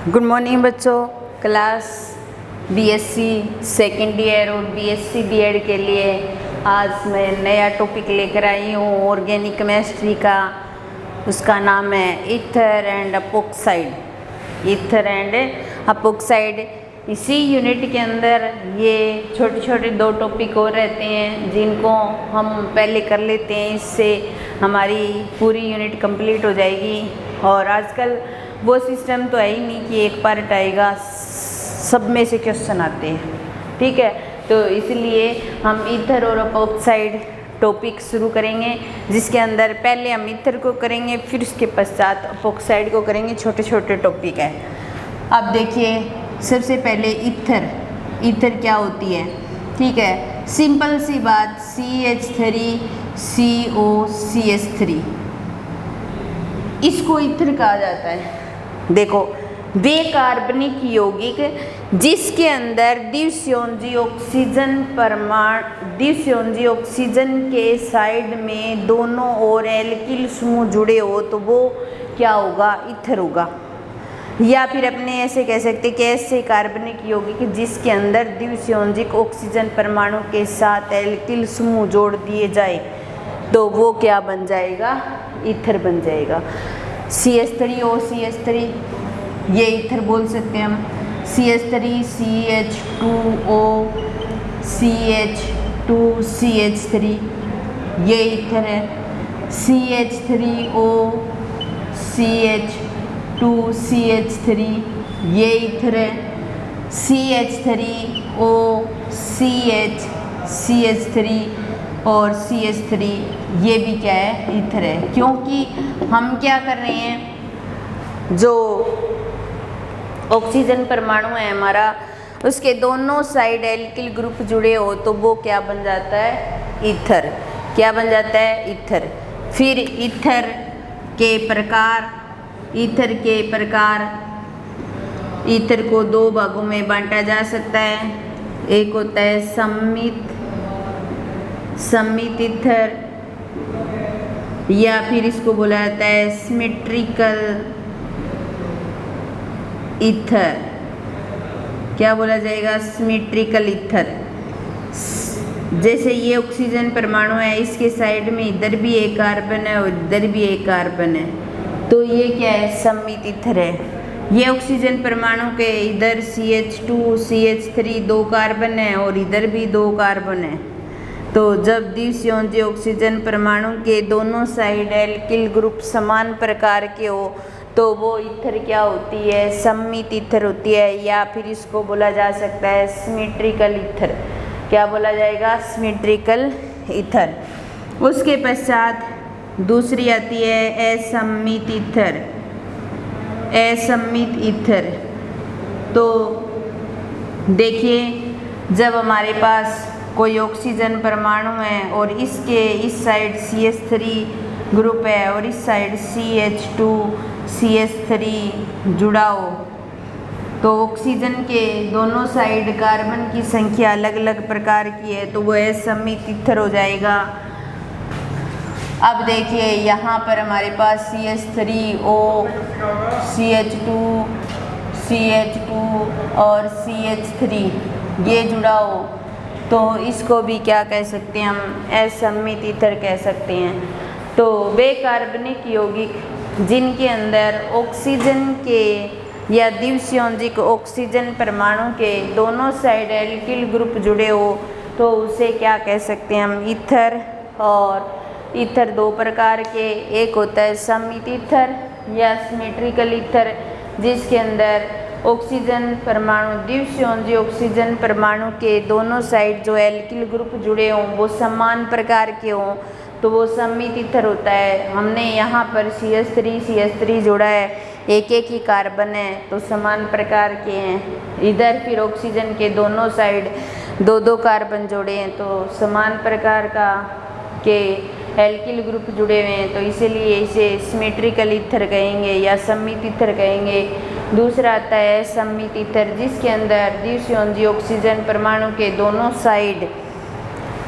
Good morning बच्चों। Class BSc second year और BSc BEd के लिए आज मैं नया टॉपिक लेकर आई हूँ ऑर्गेनिक केमिस्ट्री का। उसका नाम है ether and epoxide. Ether and epoxide. इसी यूनिट के अंदर ये छोटे छोटे दो टॉपिक और रहते हैं जिनको हम पहले कर लेते हैं, इससे हमारी पूरी यूनिट कंप्लीट हो जाएगी। और आजकल वो सिस्टम तो है ही नहीं कि एक पार्ट आएगा सब में से क्वेश्चन आते हैं, ठीक है। तो इसलिए हम ईथर और अपोक्साइड टॉपिक शुरू करेंगे, जिसके अंदर पहले हम ईथर को करेंगे, फिर उसके पश्चात अपोक्साइड को करेंगे। छोटे छोटे टॉपिक है। अब देखिए, सबसे पहले ईथर। ईथर क्या होती है, ठीक है। सिंपल सी बात, CH3COCH3 इसको ईथर कहा जाता है। देखो, वे कार्बनिक यौगिक जिसके अंदर द्विसंयोजी ऑक्सीजन के साइड में दोनों ओर एल्किल समूह जुड़े हो तो वो क्या होगा, ईथर होगा। या फिर अपने ऐसे कह सकते कि ऐसे कार्बनिक यौगिक जिसके अंदर द्विसंयोजी ऑक्सीजन परमाणु के साथ एल्किल समूह जोड़ दिए जाए तो वो क्या बन जाएगा, ईथर बन जाएगा। CH3 और CH3 ये ईथर बोल सकते हैं हम। CH3 CH2O CH2 CH3 ये ईथर है। CH3O CH2 CH3 ये ईथर है। CH3O CH3 और CH3 ये भी क्या है, ईथर है। क्योंकि हम क्या कर रहे हैं, जो ऑक्सीजन परमाणु है हमारा, उसके दोनों साइड एल्किल ग्रुप जुड़े हो तो वो क्या बन जाता है, ईथर। क्या बन जाता है, ईथर। फिर ईथर के प्रकार। ईथर को दो भागों में बांटा जा सकता है। एक होता है सममित ईथर, या फिर इसको बोला जाता है सिमेट्रिकल ईथर। क्या बोला जाएगा, सिमेट्रिकल ईथर। जैसे ये ऑक्सीजन परमाणु है, इसके साइड में इधर भी एक कार्बन है और इधर भी एक कार्बन है, तो ये क्या है, सममित ईथर है। ये ऑक्सीजन परमाणु के इधर CH2 CH3 दो कार्बन है और इधर भी दो कार्बन है, तो जब द्विसंयोजी ऑक्सीजन परमाणु के दोनों साइड एल्किल ग्रुप समान प्रकार के हो तो वो ईथर क्या होती है, सममित ईथर होती है। या फिर इसको बोला जा सकता है सिमेट्रिकल ईथर। क्या बोला जाएगा, सिमेट्रिकल ईथर। उसके पश्चात दूसरी आती है असममित ईथर। असममित ईथर, तो देखिए, जब हमारे पास कोई ऑक्सीजन परमाणु है और इसके इस साइड CH3 ग्रुप है और इस साइड CH2 CH3 जुड़ा हो, तो ऑक्सीजन के दोनों साइड कार्बन की संख्या अलग अलग प्रकार की है तो वह असममित ईथर हो जाएगा। अब देखिए, यहाँ पर हमारे पास CH3O CH2 और CH3 ये जुड़ा हो तो इसको भी क्या कह सकते हैं, हम असममित ईथर कह सकते हैं। तो वे कार्बनिक यौगिक जिनके अंदर ऑक्सीजन के या द्विसंयोजी ऑक्सीजन परमाणु के दोनों साइड एल्किल ग्रुप जुड़े हो तो उसे क्या कह सकते हैं हम, ईथर। और ईथर दो प्रकार के, एक होता है सममित ईथर या सिमेट्रिकल ईथर, जिसके अंदर ऑक्सीजन परमाणु द्विसंयोजी ऑक्सीजन परमाणु के दोनों साइड जो एल्किल ग्रुप जुड़े हों वो समान प्रकार के हों तो वो सममित ईथर होता है। हमने यहाँ पर CH3 जोड़ा है, एक एक ही कार्बन है तो समान प्रकार के हैं। इधर फिर ऑक्सीजन के दोनों साइड दो दो कार्बन जोड़े हैं तो समान प्रकार का के एल्किल ग्रुप जुड़े हुए हैं, तो इसीलिए इसे सिमेट्रिकल ईथर कहेंगे या सममित ईथर कहेंगे। दूसरा आता है सममित ईथर, जिसके अंदर द्विसंयोजी ऑक्सीजन परमाणु के दोनों साइड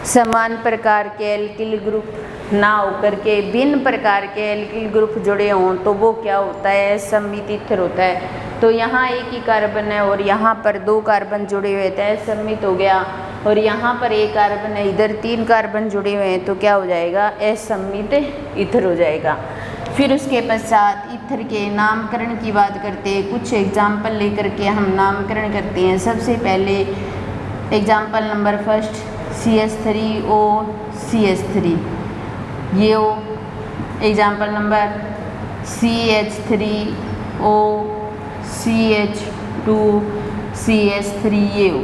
समान प्रकार के एल्किल ग्रुप ना होकर के भिन्न प्रकार के एल्किल ग्रुप जुड़े हों तो वो क्या होता है, सममित ईथर होता है। तो यहाँ एक ही कार्बन है और यहाँ पर 2 कार्बन जुड़े हुए थे, असम्मित हो गया। और यहाँ पर एक कार्बन है, इधर 3 कार्बन जुड़े हुए हैं तो क्या हो जाएगा, असम्मित ईथर हो जाएगा। फिर उसके पश्चात ईथर के नामकरण की बात करते हैं। कुछ एग्जाम्पल लेकर के हम नामकरण करते हैं। सबसे पहले example number first CH3O CH3 ये हो। Example number CH3O CH2 CH3 ये हो।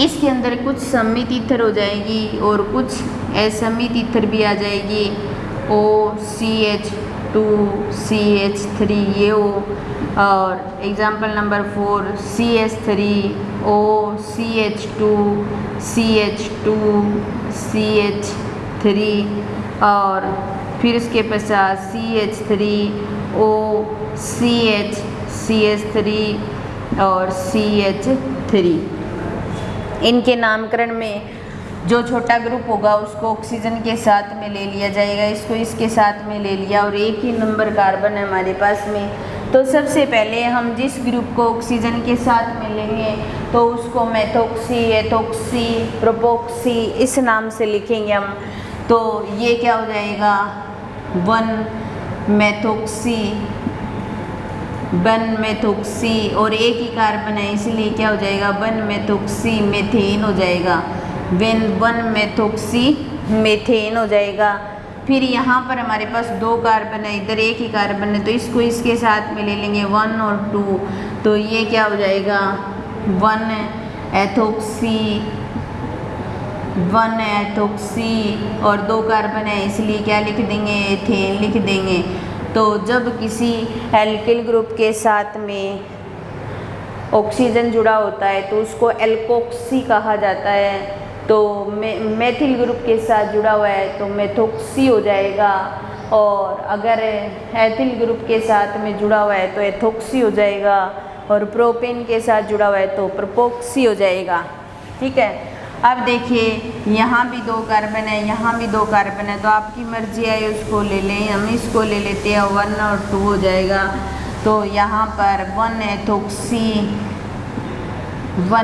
इसके अंदर कुछ सम्मित ईथर हो जाएगी और कुछ असम्मित ईथर भी आ जाएगी। OCH2 CH3 ये हो। और example number 4 CH3O CH2 CH2 CH3 और फिर उसके पश्चात CH3O CH CH3 और CH3। इनके नामकरण में जो छोटा ग्रुप होगा उसको ऑक्सीजन के साथ में ले लिया जाएगा, इसको इसके साथ में ले लिया और एक ही नंबर कार्बन है हमारे पास में। तो सबसे पहले हम जिस ग्रुप को ऑक्सीजन के साथ में लेंगे तो उसको मेथोक्सी, एथोक्सी, प्रोपोक्सी इस नाम से लिखेंगे हम। तो ये क्या हो जाएगा, 1 मेथोक्सी, 1 मेथोक्सी और एक ही कार्बन है इसलिए क्या हो जाएगा, 1 मेथोक्सी मेथेन हो जाएगा। 1 मेथोक्सी मेथेन हो जाएगा। फिर यहाँ पर हमारे पास 2 कार्बन है, इधर एक ही कार्बन है तो इसको इसके साथ में ले लेंगे 1 और 2। तो ये क्या हो जाएगा, 1 एथोक्सी, 1 एथोक्सी और 2 कार्बन है इसलिए क्या लिख देंगे, एथेन लिख देंगे। तो जब किसी एल्किल ग्रुप के साथ में ऑक्सीजन जुड़ा होता है तो उसको एल्कोक्सी कहा जाता है। तो मेथिल ग्रुप के साथ जुड़ा हुआ है तो मेथोक्सी हो जाएगा और अगर एथिल ग्रुप के साथ में जुड़ा हुआ है तो एथोक्सी हो जाएगा और प्रोपेन के साथ जुड़ा हुआ है तो प्रोपोक्सी हो जाएगा। ठीक है। अब देखिए यहाँ भी 2 कार्बन है, यहाँ भी 2 कार्बन है तो आपकी मर्जी है उसको ले लें, हम इसको ले लेते हैं 1 और 2 हो जाएगा। तो यहाँ पर 1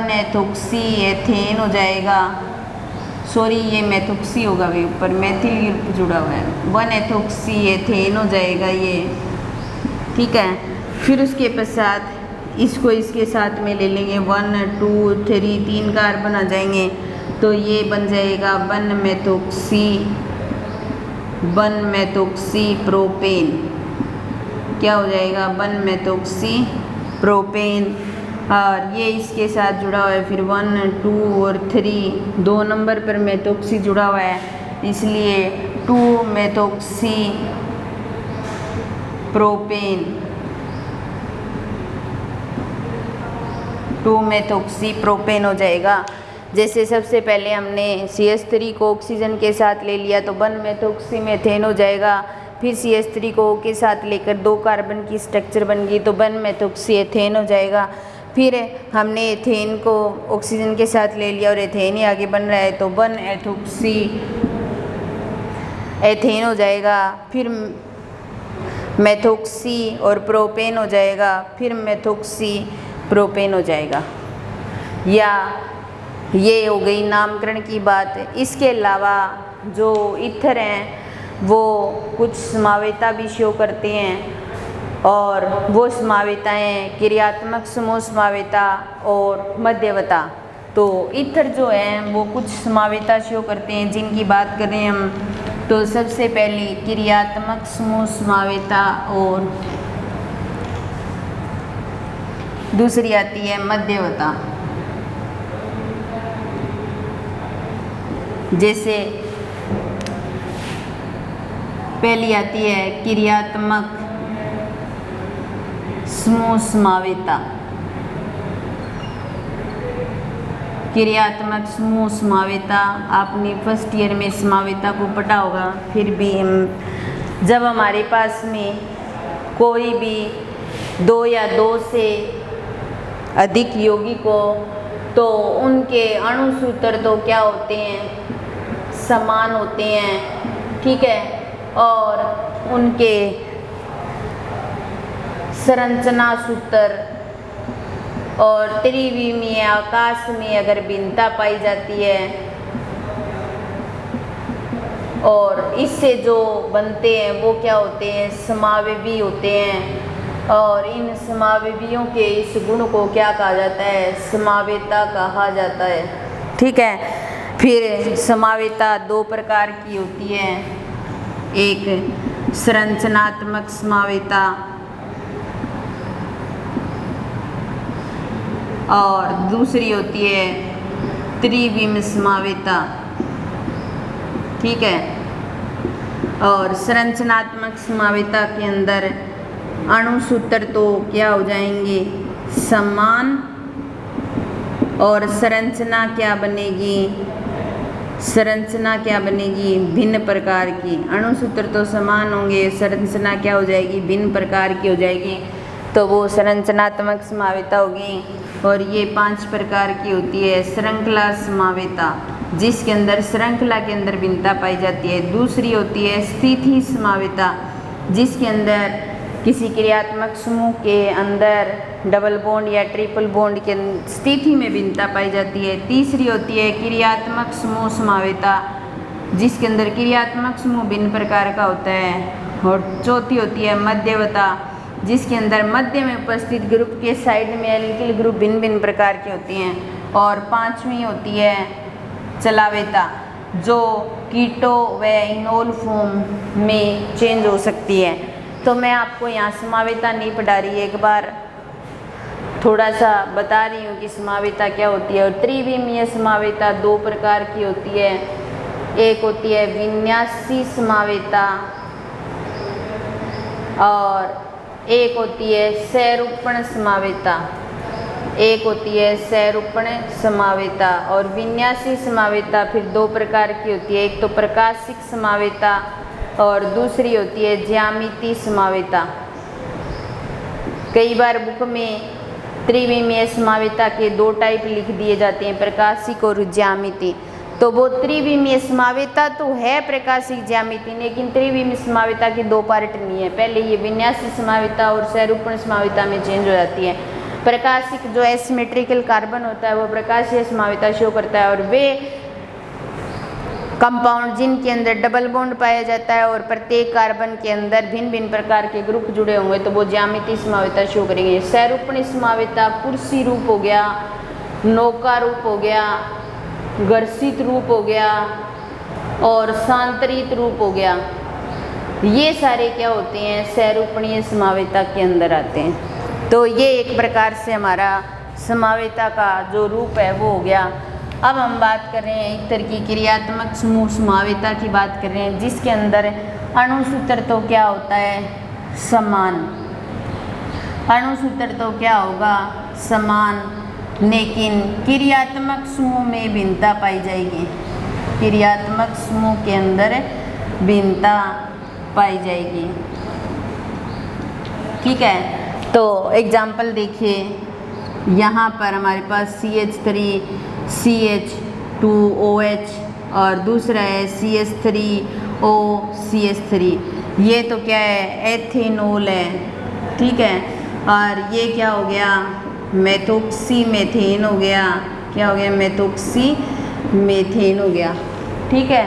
एथोक्सी एथेन हो जाएगा। सॉरी ये मेथोक्सी होगा, वे ऊपर मेथिल ग्रुप जुड़ा हुआ है, 1 एथोक्सी एथेन हो जाएगा ये। ठीक है। फिर उसके पश्चात इसको इसके साथ में ले लेंगे 1 2 3 3 कार्बन आ जाएंगे तो ये बन जाएगा 1 मेथोक्सी प्रोपेन। क्या हो जाएगा, 1 मेथोक्सी प्रोपेन। और ये इसके साथ जुड़ा हुआ है फिर 1 2 और 3 2 नंबर पर मेथोक्सी जुड़ा हुआ है इसलिए 2 मेथोक्सी प्रोपेन, 2 मेथोक्सी प्रोपेन हो जाएगा। जैसे सबसे पहले हमने CH3 को ऑक्सीजन के साथ ले लिया तो 1 मेथोक्सी मेथेन हो जाएगा। फिर CH3 को O के साथ लेकर 2 कार्बन की स्ट्रक्चर बन गई तो 1 मेथोक्सी एथेन हो जाएगा। फिर हमने एथेन को ऑक्सीजन के साथ ले लिया और एथेन ही आगे बन रहा है तो 1 एथोक्सी एथेन हो जाएगा। फिर मेथोक्सी और प्रोपेन हो जाएगा, फिर मेथोक्सी प्रोपेन हो जाएगा। या ये हो गई नामकरण की बात। इसके अलावा जो ईथर हैं वो कुछ समावेता भी शो करते हैं और वो समावेताएँ क्रियात्मक समूह समावेता और मध्यवता। तो ईथर जो हैं वो कुछ समावेता शो करते हैं जिनकी बात करें हम तो सबसे पहले क्रियात्मक समूह समावेता और दूसरी आती है मध्यवता। जैसे पहली आती है क्रियात्मक समूह समावेता। क्रियात्मक समूह समावेता आपने फर्स्ट ईयर में समावेता को पढ़ा होगा। फिर भी हम जब हमारे पास में कोई भी 2 या 2 से अधिक यौगिक हो तो उनके अणु सूत्र तो क्या होते हैं, समान होते हैं। ठीक है, और उनके संरचना सूत्र और त्रिविमीय आकाश में अगर भिन्नता पाई जाती है और इससे जो बनते हैं वो क्या होते हैं, समावयवी होते हैं। और इन समावयवियों के इस गुण को क्या कहा जाता है, समावेता कहा जाता है। ठीक है, फिर समावेता दो प्रकार की होती है, एक संरचनात्मक समावेता और दूसरी होती है त्रिविम समावेता। ठीक है, और संरचनात्मक समावेता के अंदर अणुसूत्र तो क्या हो जाएंगे, समान, और संरचना क्या बनेगी, संरचना क्या बनेगी, भिन्न प्रकार की। अणुसूत्र तो समान होंगे, संरचना क्या हो जाएगी, भिन्न प्रकार की हो जाएगी, तो वो संरचनात्मक समावेता होगी। और ये 5 प्रकार की होती है श्रृंखला समावेता, जिसके अंदर श्रृंखला के अंदर भिन्नता पाई जाती है। दूसरी होती है स्थिति समावेता, जिसके अंदर किसी क्रियात्मक समूह के अंदर डबल बॉन्ड या ट्रिपल बॉन्ड के स्थिति में भिन्नता पाई जाती है। तीसरी होती है क्रियात्मक समूह समावेता, जिसके अंदर क्रियात्मक समूह भिन्न प्रकार का होता है। और चौथी होती है मध्यवता, जिसके अंदर मध्य में उपस्थित ग्रुप के साइड में एल्किल ग्रुप भिन्न भिन्न प्रकार के होती हैं। और पांचवी होती है चलावेता, जो कीटो व इनोल फॉर्म में चेंज हो सकती है। तो मैं आपको यहाँ समावेता नहीं पढ़ा रही, एक बार थोड़ा सा बता रही हूँ कि समावेता क्या होती है। और त्रिविमीय समावेता 2 प्रकार की होती है, एक होती है विन्यासी समावेता और एक होती है सैरूपण समावेता। एक होती है सैरूपण समावेता और विन्यासी समावेता फिर 2 प्रकार की होती है, एक तो प्रकाशिक समावेता और दूसरी होती है ज्यामिति समावेता। कई बार बुक में त्रिविमीय समावेता के 2 टाइप लिख दिए जाते हैं, प्रकाशिक और ज्यामिति। तो वो त्रिविमीय समावेता तो है प्रकाशिक ज्यामिति, लेकिन त्रिविमीय समावेता के 2 पार्ट नहीं है। पहले ये विन्यासी समावेता और सैरूपण समावेता में चेंज हो जाती है। प्रकाशिक जो एसिमेट्रिकल कार्बन होता है वो प्रकाशीय समावेता शो करता है, और वे कंपाउंड जिनके अंदर डबल बॉन्ड पाया जाता है और प्रत्येक कार्बन के अंदर भिन्न भिन्न प्रकार के ग्रुप जुड़े होंगे तो वो ज्यामिति समावेता शो करेंगे। सैरूपण समावेता पुरुषी रूप हो गया, नौका रूप हो गया, घर्षित रूप हो गया और सांतरित रूप हो गया। ये सारे क्या होते हैं, सैरूपणीय समावेता के अंदर आते हैं। तो ये एक प्रकार से हमारा समावेता का जो रूप है वो हो गया। अब हम बात कर रहे हैं एक तरह की क्रियात्मक समूह समावेता की बात कर रहे हैं, जिसके अंदर अणुसूत्र तो क्या होता है, समान। अणुसूत्र तो क्या होगा, समान, लेकिन क्रियात्मक समूह में भिन्नता पाई जाएगी। क्रियात्मक समूह के अंदर भिन्नता पाई जाएगी। ठीक है, तो एग्जाम्पल देखिए, यहाँ पर हमारे पास CH3 CH2OH और दूसरा है CH3O CH3। ये तो क्या है, एथेनॉल है। ठीक है, और ये क्या हो गया, मेथोक्सी मेथेन हो गया। क्या हो गया, मेथोक्सी मेथेन हो गया। ठीक है,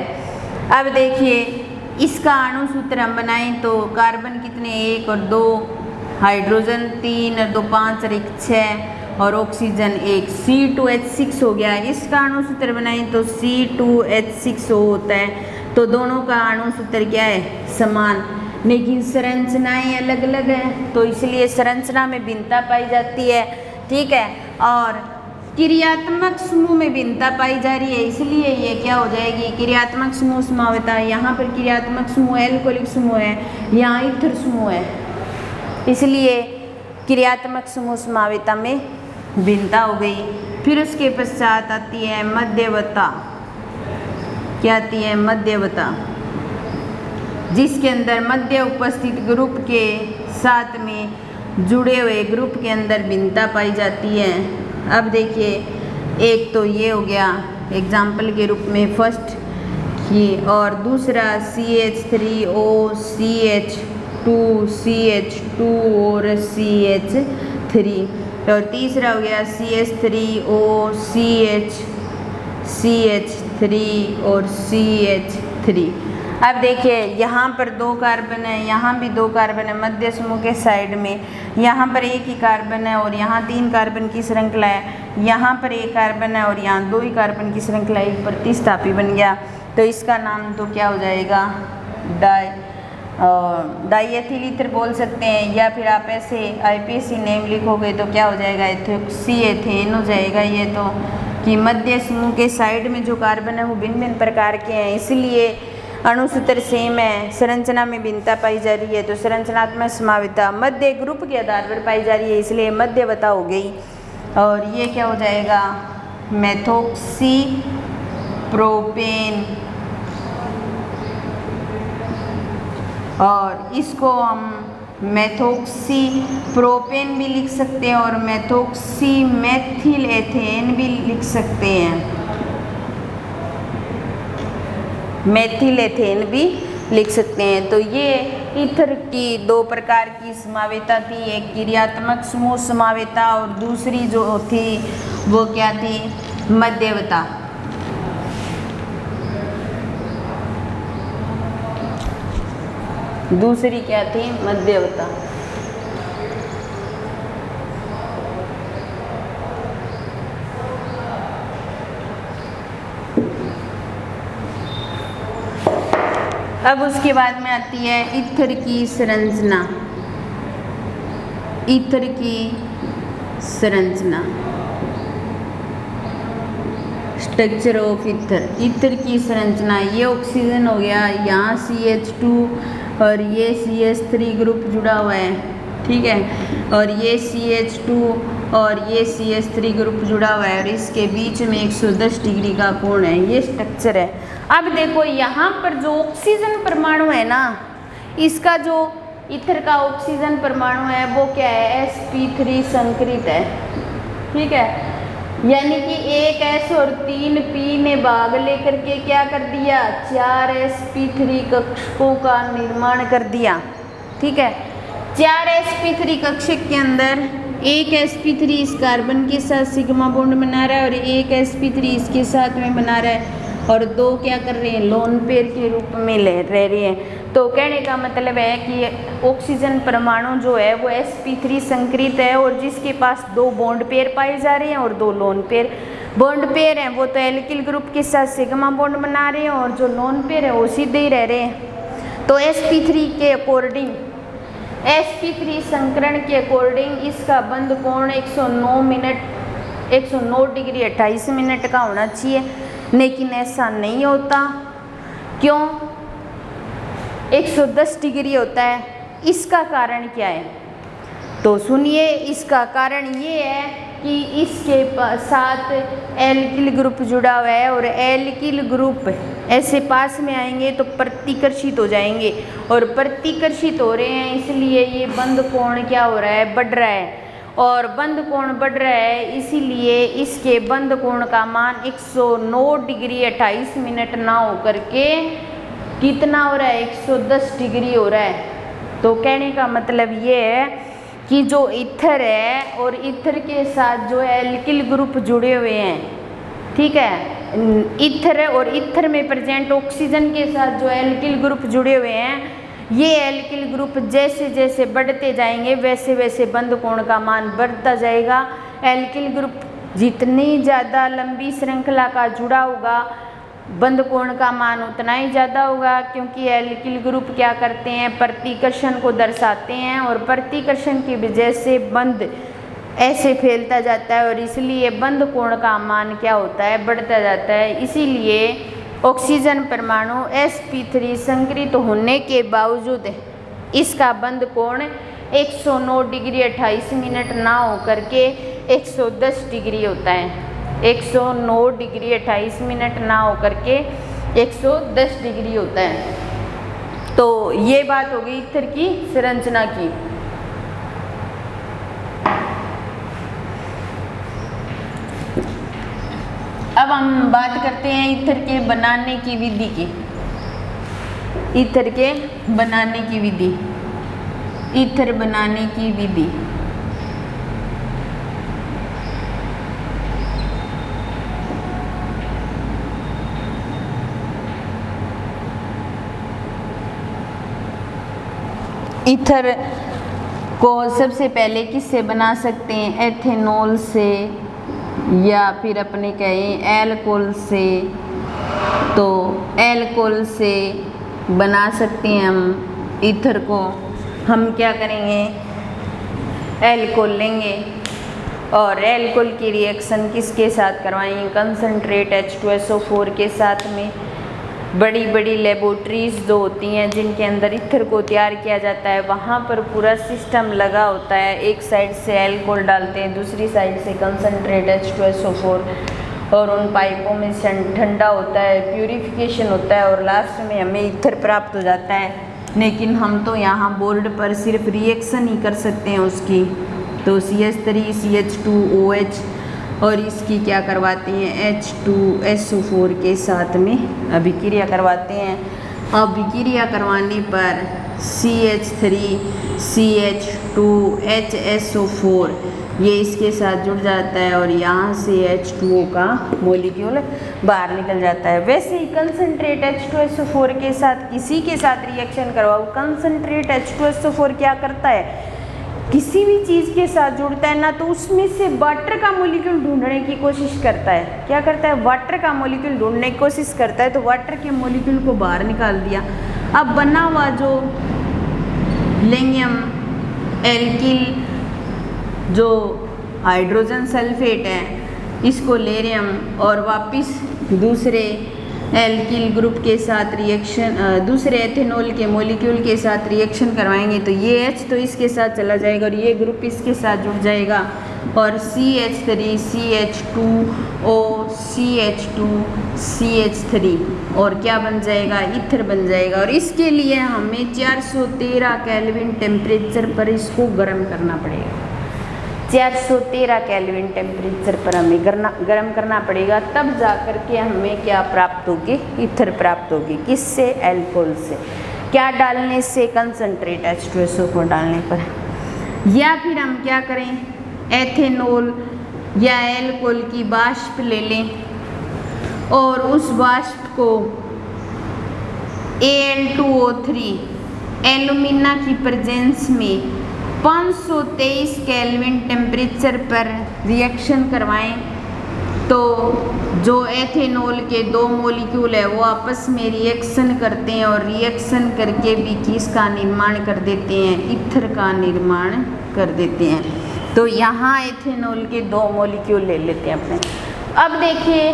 अब देखिए इसका अणुसूत्र हम बनाएं तो कार्बन कितने, 1 और 2, हाइड्रोजन 3 और 2 5 और 1 6 और ऑक्सीजन 1, C2H6 हो गया। इसका अणुसूत्र बनाएं तो C2H6O होता है। तो दोनों का अणुसूत्र क्या है, समान, लेकिन संरचनाएं अलग अलग हैं, तो इसलिए संरचना में भिन्नता पाई जाती है। ठीक है, और क्रियात्मक समूह में भिन्नता पाई जा रही है, इसलिए ये क्या हो जाएगी, क्रियात्मक समूह समावेता। यहाँ पर क्रियात्मक समूह एल्कोहलिक समूह है, यहाँ ईथर समूह है, इसलिए क्रियात्मक समूह समावेता में भिन्नता हो गई। फिर उसके पश्चात आती है मध्यवता। क्या आती है, मध्यवता, जिसके अंदर मध्य उपस्थित ग्रुप के साथ में जुड़े हुए ग्रुप के अंदर भिन्नता पाई जाती है। अब देखिए, एक तो ये हो गया एग्जाम्पल के रूप में फर्स्ट ये, और दूसरा CH3O CH2 CH2 और CH3, और तीसरा हो गया CH3O CH3 और CH3। अब देखिए यहाँ पर 2 कार्बन है, यहाँ भी 2 कार्बन है मध्य समूह के साइड में, यहाँ पर एक ही कार्बन है और यहाँ 3 कार्बन की श्रृंखला है, यहाँ पर 1 कार्बन है और यहाँ 2 ही कार्बन की श्रृंखला, एक प्रतिस्थापी बन गया। तो इसका नाम तो क्या हो जाएगा, डाईएथिल ईथर बोल सकते हैं, या फिर आप ऐसे IPAC नेम लिखोगे तो क्या हो जाएगा, एथोक्सी एथेन हो जाएगा। ये तो कि मध्य समूह के साइड में जो कार्बन है वो भिन्न भिन्न प्रकार के हैं, इसलिए अणुसूत्र सेम है, संरचना में भिन्नता पाई जा रही है। तो संरचनात्मक समाविता मध्य ग्रुप के आधार पर पाई जा रही है, इसलिए मध्यवता हो गई। और ये क्या हो जाएगा, मेथोक्सी प्रोपेन, और इसको हम मेथोक्सी प्रोपेन भी लिख सकते हैं और मेथोक्सी मेथिल एथेन भी लिख सकते हैं, मेथिल एथेन भी लिख सकते हैं। तो ये ईथर की 2 प्रकार की समावेता थी, एक क्रियात्मक समूह समावेता और दूसरी जो थी वो क्या थी, मध्यवता। दूसरी क्या थी, मध्यवता। अब उसके बाद में आती है ईथर की संरचना, ईथर की संरचना, स्ट्रक्चर ऑफ ईथर, ईथर की संरचना। ये ऑक्सीजन हो गया, यहाँ CH2 और ये CH3 ग्रुप जुड़ा हुआ है, ठीक है, और ये CH2 और ये CH3 ग्रुप जुड़ा हुआ है और इसके बीच में 110 डिग्री का कोण है, ये स्ट्रक्चर है। अब देखो यहाँ पर जो ऑक्सीजन परमाणु है ना, इसका जो ईथर का ऑक्सीजन परमाणु है वो क्या है, sp3 संकरित है, ठीक है, यानी कि एक S और 3 P ने भाग लेकर के क्या कर दिया, 4 sp3 कक्षकों का निर्माण कर दिया, ठीक है। 4 sp3 कक्षक के अंदर एक sp3 इस कार्बन के साथ सिग्मा बॉन्ड बना रहा है और एक sp3 इसके साथ में बना रहा है, और 2 क्या कर रहे हैं, लोन पेयर के रूप में रह रहे हैं। तो कहने का मतलब है कि ऑक्सीजन परमाणु जो है वो sp3 संकरित है और जिसके पास 2 बॉन्ड पेयर पाए जा रहे हैं और 2 लोन पेयर। बॉन्ड पेयर हैं वो तो एल्किल ग्रुप के साथ सिग्मा बॉन्ड बना रहे हैं और जो लोन पेयर है वो सीधे ही रह रहे हैं। तो sp3 के अकॉर्डिंग, sp3 संकरण के अकॉर्डिंग इसका बंध कोण 109 डिग्री 28 मिनट का होना चाहिए, लेकिन ऐसा नहीं होता। क्यों 110 डिग्री होता है, इसका कारण क्या है, तो सुनिए। इसका कारण ये है कि इसके साथ एल्किल ग्रुप जुड़ा हुआ है और एल्किल ग्रुप ऐसे पास में आएंगे तो प्रतिकर्षित हो जाएंगे, और प्रतिकर्षित हो रहे हैं इसलिए ये बंध कोण क्या हो रहा है, बढ़ रहा है, और बंध कोण बढ़ रहा है इसीलिए इसके बंध कोण का मान 109 डिग्री 28 मिनट ना होकर के कितना हो रहा है, 110 डिग्री हो रहा है। तो कहने का मतलब ये है कि जो ईथर है और ईथर के साथ जो एल्किल ग्रुप जुड़े हुए हैं, ठीक है, ईथर है और ईथर में प्रेजेंट ऑक्सीजन के साथ जो एल्किल ग्रुप जुड़े हुए हैं, ये एल्किल ग्रुप जैसे जैसे बढ़ते जाएंगे वैसे वैसे बंध कोण का मान बढ़ता जाएगा। एल्किल ग्रुप जितनी ज़्यादा लंबी श्रृंखला का जुड़ा होगा बंध कोण का मान उतना ही ज़्यादा होगा, क्योंकि एल्किल ग्रुप क्या करते हैं, प्रतिकर्षण को दर्शाते हैं और प्रतिकर्षण की वजह से बंध ऐसे फैलता जाता है और इसलिए बंध कोण का मान क्या होता है, बढ़ता जाता है। इसीलिए ऑक्सीजन परमाणु sp3 संकरित होने के बावजूद इसका बंध कोण 109 डिग्री 28 मिनट ना होकर के 110 डिग्री होता है। 109 डिग्री 28 मिनट ना होकर के 110 डिग्री होता है। तो ये बात हो गई ईथर की संरचना की। अब हम बात करते हैं ईथर के बनाने की विधि की। ईथर के बनाने की विधि, ईथर बनाने की विधि। ईथर को सबसे पहले किससे बना सकते हैं? एथेनॉल से या फिर अपने कहें एल्कोहल से। तो एल्कोहल से बना सकते हैं हम ईथर को। हम क्या करेंगे? एल्कोहल लेंगे और एल्कोहल की रिएक्शन किसके साथ करवाएंगे? कंसनट्रेट H2SO4 के साथ में। बड़ी बड़ी लेबोरेटरीज जो होती हैं जिनके अंदर ईथर को तैयार किया जाता है, वहाँ पर पूरा सिस्टम लगा होता है। एक साइड से एल्कोहल डालते हैं, दूसरी साइड से कंसनट्रेट H2SO4 और उन पाइपों में ठंडा होता है, प्यूरिफिकेशन होता है और लास्ट में हमें ईथर प्राप्त हो जाता है। लेकिन हम तो यहाँ बोर्ड पर सिर्फ रिएक्शन ही कर सकते हैं उसकी। तो CH3 CH2OH और इसकी क्या करवाते हैं? H2SO4 के साथ में अभिक्रिया करवाते हैं। अभिक्रिया करवाने पर CH3 CH2HSO4 ये इसके साथ जुड़ जाता है और यहाँ से H2O का मॉलिक्यूल बाहर निकल जाता है। वैसे ही कंसनट्रेट H2SO4 के साथ किसी के साथ रिएक्शन करवाओ, कंसनट्रेट H2SO4 क्या करता है? किसी भी चीज़ के साथ जुड़ता है ना, तो उसमें से वाटर का मॉलिक्यूल ढूंढने की कोशिश करता है। क्या करता है? वाटर का मॉलिक्यूल ढूंढने की कोशिश करता है। तो वाटर के मॉलिक्यूल को बाहर निकाल दिया। अब बना हुआ जो लेंगे हम एल्किल, जो हाइड्रोजन सल्फेट है, इसको ले रहे हम और वापस दूसरे एल्किल ग्रुप के साथ रिएक्शन, दूसरे एथेनॉल के मॉलिक्यूल के साथ रिएक्शन करवाएंगे। तो ये H तो इसके साथ चला जाएगा और ये ग्रुप इसके साथ जुड़ जाएगा और CH3 CH2O CH2 CH3 और क्या बन जाएगा? ईथर बन जाएगा। और इसके लिए हमें 413 केल्विन टेम्परेचर पर इसको गर्म करना पड़ेगा। 413 केल्विन टेम्परेचर पर हमें गर्म करना पड़ेगा, तब जा कर के हमें क्या प्राप्त होगी? ईथर प्राप्त होगी। किससे? एल्कोहल से। क्या डालने से? कंसनट्रेट H2SO4 डालने पर। या फिर हम क्या करें? एथेनॉल या एल्कोहल की वाष्प ले लें और उस वाष्प को Al2O3 एल्यूमिना की प्रेजेंस में 523 केल्विन टेम्परेचर पर रिएक्शन करवाएं। तो जो एथेनॉल के दो मॉलिक्यूल है वो आपस में रिएक्शन करते हैं और रिएक्शन करके भी किसका निर्माण कर देते हैं? ईथर का निर्माण कर देते हैं। तो यहाँ एथेनॉल के दो मॉलिक्यूल ले लेते हैं अपने। अब देखिए,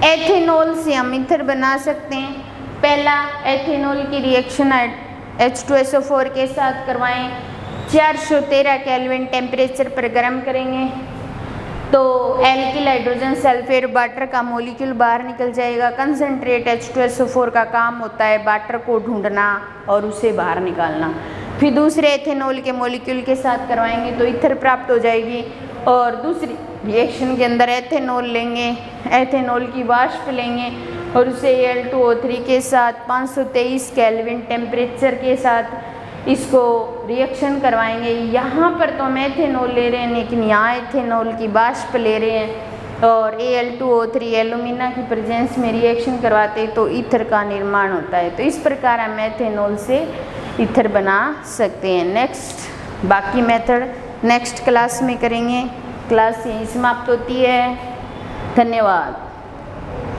एथेनॉल से हम ईथर बना सकते हैं। पहला, एथेनॉल की रिएक्शन H2SO4 के साथ करवाएं, 413 केल्विन टेम्परेचर पर गर्म करेंगे तो एल्किल हाइड्रोजन सल्फेट वाटर का मॉलिक्यूल बाहर निकल जाएगा। कंसनट्रेट H2SO4 का काम होता है वाटर को ढूंढना और उसे बाहर निकालना। फिर दूसरे एथेनॉल के मॉलिक्यूल के साथ करवाएंगे तो ईथर प्राप्त हो जाएगी। और दूसरी रिएक्शन के अंदर एथेनॉल लेंगे, एथेनॉल की वाष्प लेंगे और उसे Al2O3 के साथ 523 केल्विन टेम्परेचर के साथ इसको रिएक्शन करवाएंगे। यहाँ पर तो हम एथेनॉल ले रहे हैं लेकिन यहाँ एथेनॉल की वाष्प ले रहे हैं और Al2O3 एल्यूमिना की प्रेजेंस में रिएक्शन करवाते तो ईथर का निर्माण होता है। तो इस प्रकार हम एथेनॉल से ईथर बना सकते हैं। नेक्स्ट बाकी मेथड नेक्स्ट क्लास में करेंगे। क्लास यहीं समाप्त होती है। धन्यवाद।